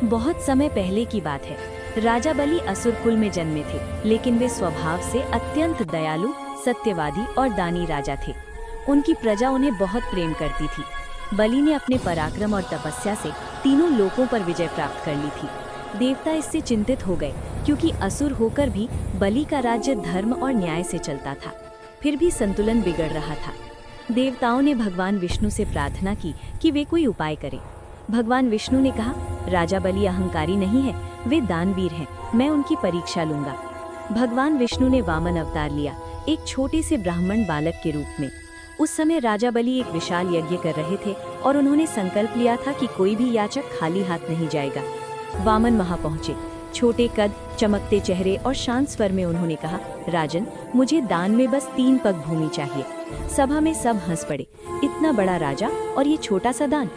बहुत समय पहले की बात है। राजा बलि असुर कुल में जन्मे थे, लेकिन वे स्वभाव से अत्यंत दयालु, सत्यवादी और दानी राजा थे। उनकी प्रजा उन्हें बहुत प्रेम करती थी। बलि ने अपने पराक्रम और तपस्या से तीनों लोकों पर विजय प्राप्त कर ली थी। देवता इससे चिंतित हो गए, क्योंकि असुर होकर भी बलि का राज्य धर्म और न्याय से चलता था। फिर भी संतुलन बिगड़ रहा था। देवताओं ने भगवान विष्णु से प्रार्थना की कि वे कोई उपाय करें। भगवान विष्णु ने कहा, राजा बलि अहंकारी नहीं है, वे दानवीर हैं, मैं उनकी परीक्षा लूंगा। भगवान विष्णु ने वामन अवतार लिया, एक छोटे से ब्राह्मण बालक के रूप में। उस समय राजा बलि एक विशाल यज्ञ कर रहे थे और उन्होंने संकल्प लिया था कि कोई भी याचक खाली हाथ नहीं जाएगा। वामन वहां पहुंचे। छोटे कद, चमकते चेहरे और शांत स्वर में उन्होंने कहा, राजन, मुझे दान में बस 3 पग भूमि चाहिए। सभा में सब हंस पड़े। इतना बड़ा राजा और ये छोटा सा दान।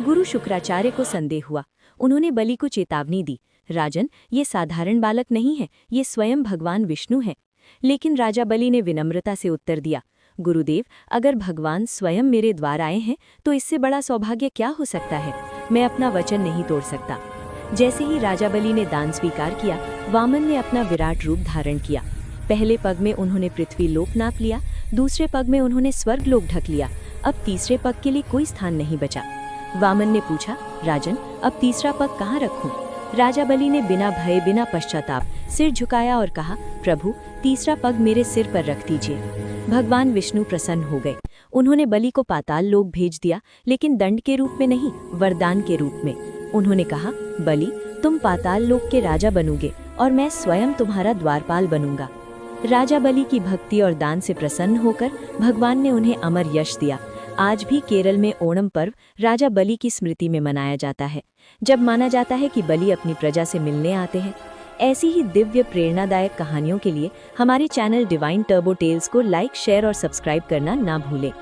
गुरु शुक्राचार्य को संदेह हुआ। उन्होंने बलि को चेतावनी दी, राजन, ये साधारण बालक नहीं है, ये स्वयं भगवान विष्णु है। लेकिन राजा बलि ने विनम्रता से उत्तर दिया, गुरुदेव, अगर भगवान स्वयं मेरे द्वार आए हैं तो इससे बड़ा सौभाग्य क्या हो सकता है। मैं अपना वचन नहीं तोड़ सकता। जैसे ही राजा बलि ने दान स्वीकार किया, वामन ने अपना विराट रूप धारण किया। पहले पग में उन्होंने पृथ्वी लोक नाप लिया, दूसरे पग में उन्होंने स्वर्ग लोक ढक लिया। अब तीसरे पग के लिए कोई स्थान नहीं बचा। वामन ने पूछा, राजन, अब तीसरा पग कहाँ रखूं? राजा बलि ने बिना भय, बिना पश्चाताप सिर झुकाया और कहा, प्रभु, तीसरा पग मेरे सिर पर रख दीजिए। भगवान विष्णु प्रसन्न हो गए। उन्होंने बलि को पाताल लोक भेज दिया, लेकिन दंड के रूप में नहीं, वरदान के रूप में। उन्होंने कहा, बलि, तुम पाताल लोक के राजा बनोगे और मैं स्वयं तुम्हारा द्वारपाल बनूंगा। राजा बलि की भक्ति और दान से प्रसन्न होकर भगवान ने उन्हें अमर यश दिया। आज भी केरल में ओणम पर्व राजा बलि की स्मृति में मनाया जाता है, जब माना जाता है कि बलि अपनी प्रजा से मिलने आते हैं। ऐसी ही दिव्य प्रेरणादायक कहानियों के लिए हमारे चैनल डिवाइन टर्बो टेल्स को लाइक, शेयर और सब्सक्राइब करना ना भूलें।